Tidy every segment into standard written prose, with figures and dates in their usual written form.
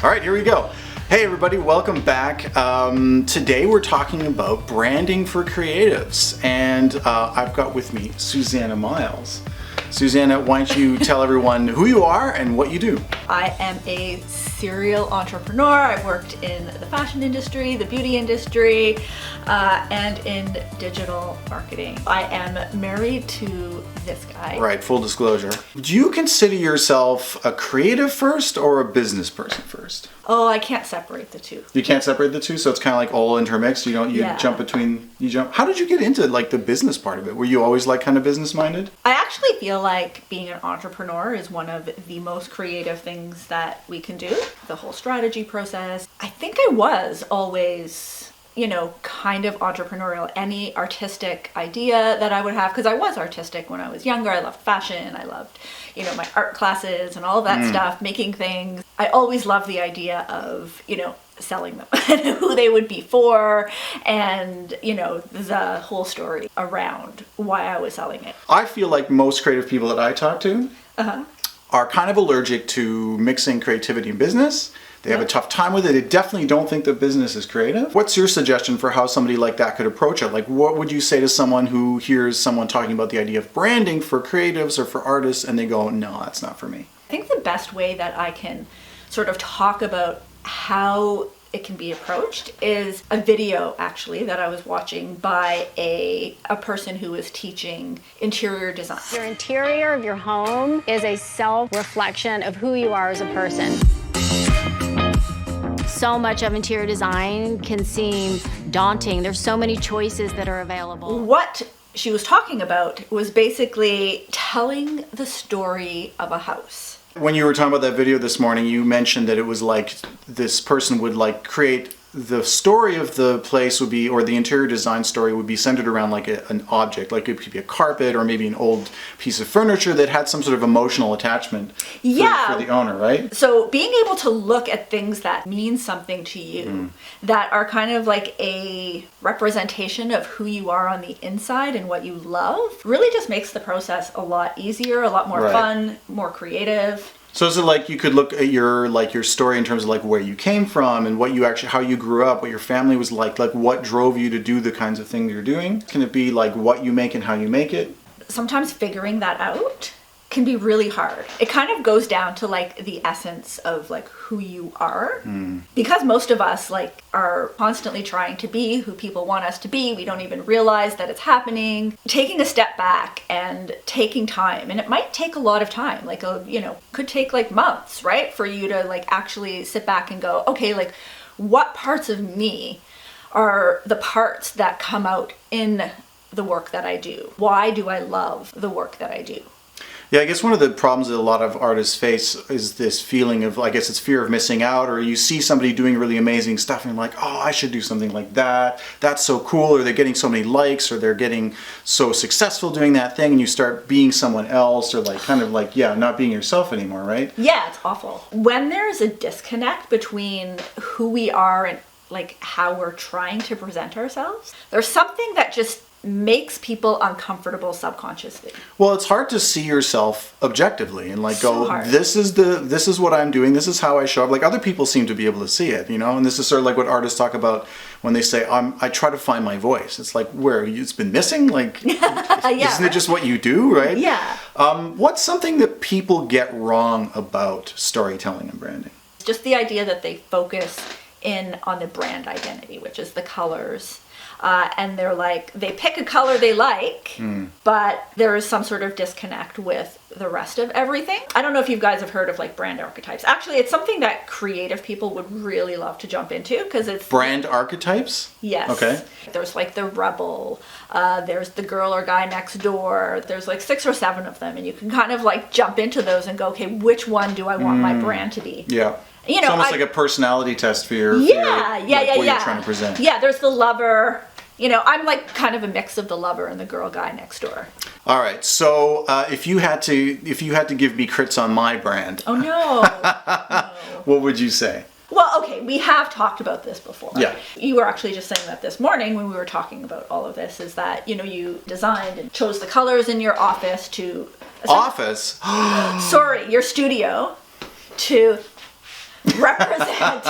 All right, here we go. Hey everybody, welcome back. Today we're talking about branding for creatives, and I've got with me Susanna Miles. Susanna, why don't you tell everyone who you are and what you do? I am a serial entrepreneur. I've worked in the fashion industry, the beauty industry, and in digital marketing. I am married to this guy. Right, full disclosure. Do you consider yourself a creative first or a business person first? Oh, I can't separate the two. You can't separate the two, so it's kind of like all intermixed. You jump between. How did you get into like the business part of it? Were you always like kind of business minded? I actually feel like being an entrepreneur is one of the most creative things that we can do. The whole strategy process. I think I was always, kind of entrepreneurial. Any artistic idea that I would have, because I was artistic when I was younger. I loved fashion. I loved, my art classes and all of that stuff, making things. I always loved the idea of, selling them and who they would be for, and the whole story around why I was selling it. I feel like most creative people that I talk to are kind of allergic to mixing creativity and business. They have a tough time with it. They definitely don't think that business is creative. What's your suggestion for how somebody like that could approach it? Like, what would you say to someone who hears someone talking about the idea of branding for creatives or for artists and they go, no, that's not for me? I think the best way that I can sort of talk about how it can be approached is a video actually that I was watching by a person who was teaching interior design. Your interior of your home is a self-reflection of who you are as a person. So much of interior design can seem daunting. There's so many choices that are available. What she was talking about was basically telling the story of a house. When you were talking about that video this morning, you mentioned that it was like this person would like create the story of the place would be, or the interior design story would be centered around like an object, like it could be a carpet or maybe an old piece of furniture that had some sort of emotional attachment for the owner, right? So being able to look at things that mean something to you, that are kind of like a representation of who you are on the inside and what you love, really just makes the process a lot easier, a lot more fun, more creative. So is it like you could look at your story in terms of like where you came from and what you actually, how you grew up, what your family was like what drove you to do the kinds of things you're doing? Can it be like what you make and how you make it? Sometimes figuring that out can be really hard. It kind of goes down to like the essence of like who you are. Because most of us like are constantly trying to be who people want us to be. We don't even realize that it's happening. Taking a step back and taking time, and it might take a lot of time, like could take like months, right? For you to like actually sit back and go, okay, like what parts of me are the parts that come out in the work that I do? Why do I love the work that I do? Yeah, I guess one of the problems that a lot of artists face is this feeling of, I guess it's fear of missing out, or you see somebody doing really amazing stuff and you're like, oh, I should do something like that. That's so cool. Or they're getting so many likes, or they're getting so successful doing that thing, and you start being someone else, or like kind of like, not being yourself anymore, right? Yeah, it's awful. When there's a disconnect between who we are and like how we're trying to present ourselves, there's something that just makes people uncomfortable subconsciously. Well, it's hard to see yourself objectively and like so go, hard. this is what I'm doing, this is how I show up. Like other people seem to be able to see it, and this is sort of like what artists talk about when they say, I try to find my voice. It's like, where it's been missing? Like, isn't it just what you do, right? Yeah. What's something that people get wrong about storytelling and branding? Just the idea that they focus in on the brand identity, which is the colors. And they're like, they pick a color they like, but there is some sort of disconnect with the rest of everything. I don't know if you guys have heard of like brand archetypes. Actually, it's something that creative people would really love to jump into because it's... Brand archetypes? Yes. Okay. There's like the rebel, there's the girl or guy next door, there's like 6 or 7 of them, and you can kind of like jump into those and go, okay, which one do I want my brand to be? Yeah. It's almost like a personality test for your what you're trying to present. Yeah, there's the lover. I'm like kind of a mix of the lover and the girl guy next door. All right, so if you had to give me crits on my brand, oh no, what would you say? Well, okay, we have talked about this before. Yeah. You were actually just saying that this morning when we were talking about all of this, is that, you know, you designed and chose the colors in your office to... Office? Sorry, your studio to... represent,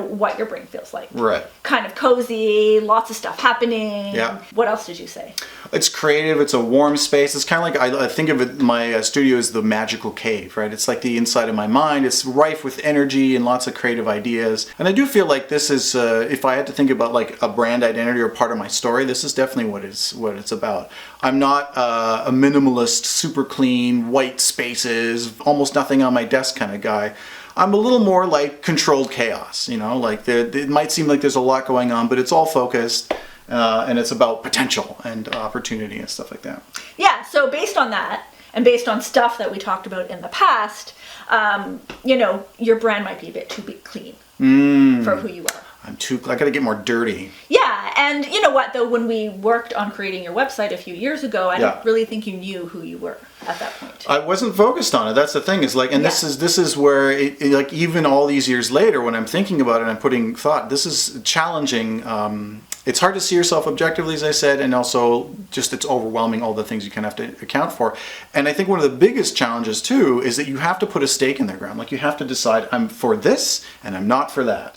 what your brain feels like. Right. Kind of cozy, lots of stuff happening. Yeah. What else did you say? It's creative. It's a warm space. It's kind of like, I think of it, my studio is the magical cave, right? It's like the inside of my mind. It's rife with energy and lots of creative ideas. And I do feel like this is, if I had to think about like a brand identity or part of my story, this is definitely what it's about. I'm not a minimalist, super clean, white spaces, almost nothing on my desk kind of guy. I'm a little more like controlled chaos, like it might seem like there's a lot going on, but it's all focused. And it's about potential and opportunity and stuff like that. Yeah, so based on that, and based on stuff that we talked about in the past, your brand might be a bit too clean for who you are. I gotta get more dirty. Yeah, and you know what though, when we worked on creating your website a few years ago, I don't really think you knew who you were at that point. I wasn't focused on it. That's the thing. Is like, and this is where like even all these years later, when I'm thinking about it, and I'm putting thought. This is challenging. It's hard to see yourself objectively, as I said, and also just it's overwhelming all the things you kind of have to account for. And I think one of the biggest challenges too is that you have to put a stake in the ground. Like you have to decide, I'm for this and I'm not for that.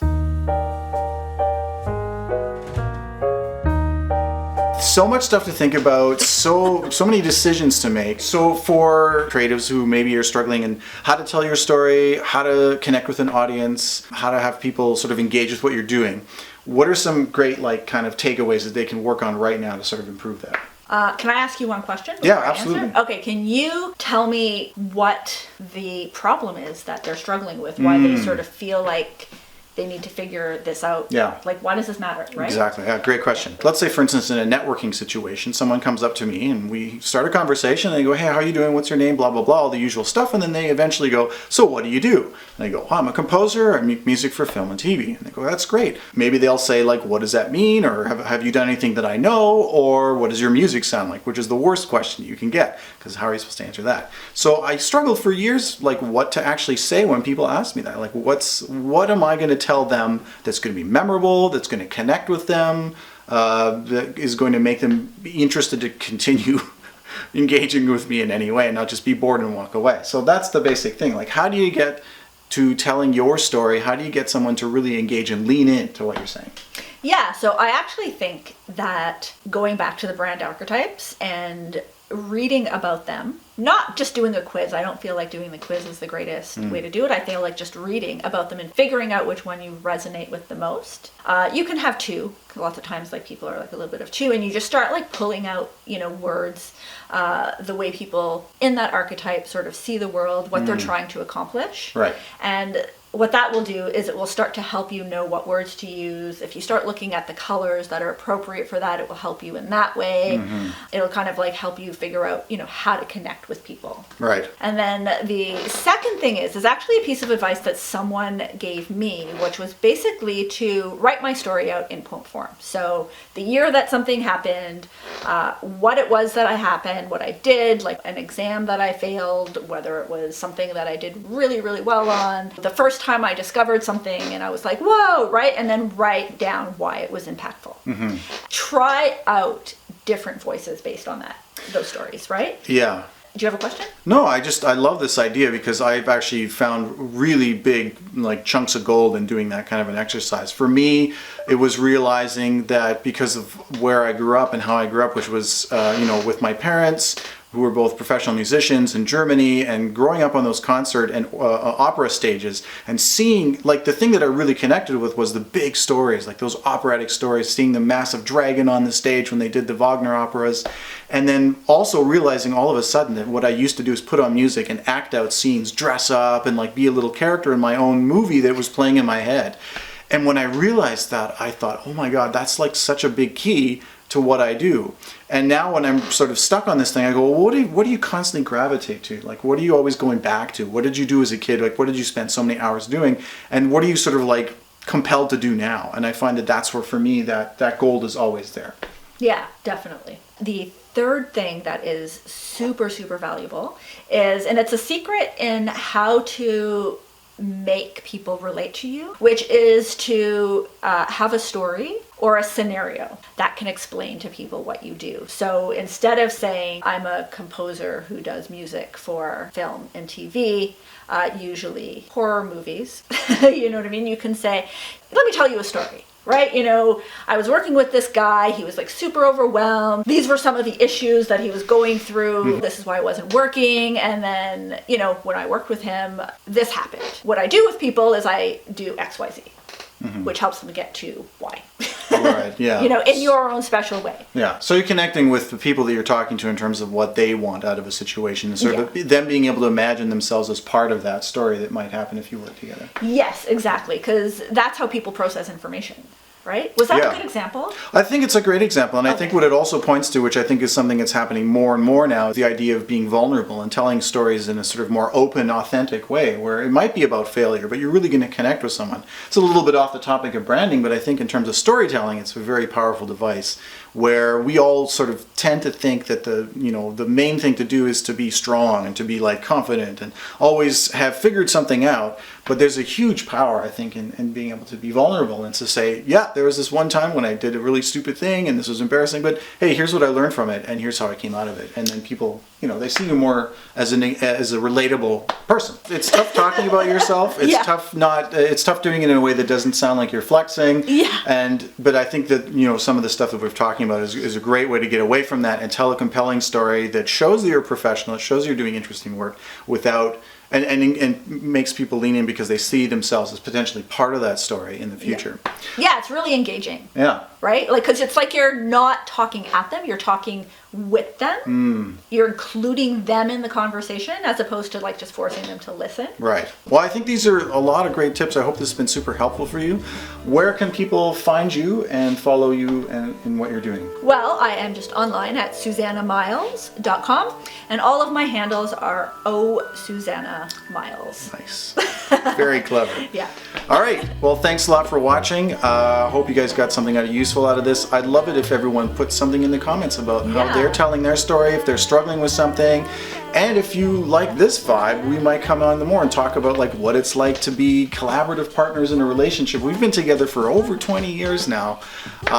So much stuff to think about, so many decisions to make. So for creatives who maybe are struggling in how to tell your story, how to connect with an audience, how to have people sort of engage with what you're doing, what are some great like kind of takeaways that they can work on right now to sort of improve that? Can I ask you one question? Yeah, absolutely. Okay, can you tell me what the problem is that they're struggling with? Why they sort of feel like they need to figure this out? Yeah. Like, why does this matter, right? Exactly. Yeah, great question. Let's say, for instance, in a networking situation, someone comes up to me and we start a conversation and they go, hey, how are you doing? What's your name? Blah, blah, blah, all the usual stuff. And then they eventually go, so what do you do? And I go, I'm a composer. I make music for film and TV. And they go, that's great. Maybe they'll say, like, what does that mean? Or have you done anything that I know? Or what does your music sound like? Which is the worst question you can get, because how are you supposed to answer that? So I struggled for years, like, what to actually say when people ask me that. Like, what am I going to tell them that's going to be memorable, that's going to connect with them, that is going to make them be interested to continue engaging with me in any way and not just be bored and walk away. So that's the basic thing. Like, how do you get to telling your story? How do you get someone to really engage and lean into what you're saying? Yeah, so I actually think that going back to the brand archetypes and reading about them, not just doing a quiz. I don't feel like doing the quiz is the greatest way to do it. I feel like just reading about them and figuring out which one you resonate with the most. You can have two. Lots of times, like, people are like a little bit of two, and you just start like pulling out, words, the way people in that archetype sort of see the world, what they're trying to accomplish. Right. And what that will do is it will start to help you know what words to use. If you start looking at the colors that are appropriate for that, it will help you in that way. It'll kind of like help you figure out, how to connect with people. Right. And then the second thing is actually a piece of advice that someone gave me, which was basically to write my story out in poem form. So the year that something happened, what it was that I happened, what I did, like an exam that I failed, whether it was something that I did really, really well on, the first time I discovered something and I was like, whoa, right? And then write down why it was impactful. Try out different voices based on those stories, right? Yeah. Do you have a question? No, I love this idea because I've actually found really big like chunks of gold in doing that kind of an exercise. For me, it was realizing that because of where I grew up and how I grew up, which was with my parents, who were both professional musicians in Germany, and growing up on those concert and opera stages and seeing, like, the thing that I really connected with was the big stories, like those operatic stories, seeing the massive dragon on the stage when they did the Wagner operas, and then also realizing all of a sudden that what I used to do is put on music and act out scenes, dress up and like be a little character in my own movie that was playing in my head. And when I realized that, I thought, oh my God, that's like such a big key to what I do. And now when I'm sort of stuck on this thing, I go, well, what do you constantly gravitate to? Like, what are you always going back to? What did you do as a kid? Like, what did you spend so many hours doing? And what are you sort of like compelled to do now? And I find that that's where, for me, that gold is always there. Yeah, definitely. The third thing that is super, super valuable is, and it's a secret in how to make people relate to you, which is to have a story or a scenario that can explain to people what you do. So instead of saying, I'm a composer who does music for film and TV, usually horror movies, you know what I mean? You can say, let me tell you a story. Right? You know, I was working with this guy. He was like super overwhelmed. These were some of the issues that he was going through. This is why I wasn't working. And then, you know, when I worked with him, this happened. What I do with people is I do X, Y, Z, which helps them get to Y. Right, yeah. You know, in your own special way. Yeah, so you're connecting with the people that you're talking to in terms of what they want out of a situation, and sort of them being able to imagine themselves as part of that story that might happen if you work together. Yes, exactly, because that's how people process information. Right? Was that a good example? I think it's a great example, and I think what it also points to, which I think is something that's happening more and more now, is the idea of being vulnerable and telling stories in a sort of more open, authentic way, where it might be about failure, but you're really going to connect with someone. It's a little bit off the topic of branding, but I think in terms of storytelling, it's a very powerful device, where we all sort of tend to think that the main thing to do is to be strong and to be like confident and always have figured something out. But there's a huge power, I think, in being able to be vulnerable and to say, yeah, there was this one time when I did a really stupid thing and this was embarrassing, but hey, here's what I learned from it and here's how I came out of it. And then people, you know, they see you more as a relatable person. It's tough talking about yourself. It's it's tough doing it in a way that doesn't sound like you're flexing. Yeah. But I think that, you know, some of the stuff that we're talking about is a great way to get away from that and tell a compelling story that shows that you're a professional, it shows you're doing interesting work without and makes people lean in because they see themselves as potentially part of that story in the future. Yeah, it's really engaging. Yeah. Right? Like, because it's like you're not talking at them, you're talking with them. You're including them in the conversation as opposed to like just forcing them to listen. Right. Well, I think these are a lot of great tips. I hope this has been super helpful for you. Where can people find you and follow you in what you're doing? Well, I am just online at susannamiles.com, and all of my handles are Susanna Miles. Nice. Very clever. Yeah. All right. Well, thanks a lot for watching. Hope you guys got something useful out of this. I'd love it if everyone put something in the comments about how they're telling their story, if they're struggling with something. And if you like this vibe, we might come on more and talk about like what it's like to be collaborative partners in a relationship. We've been together for over 20 years now,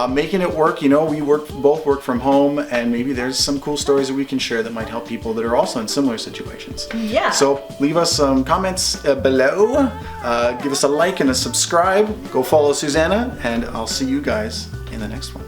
making it work. You know, we both work from home, and maybe there's some cool stories that we can share that might help people that are also in similar situations. Yeah. So leave us some comments below. Give us a like and a subscribe. Go follow Susanna, and I'll see you guys in the next one.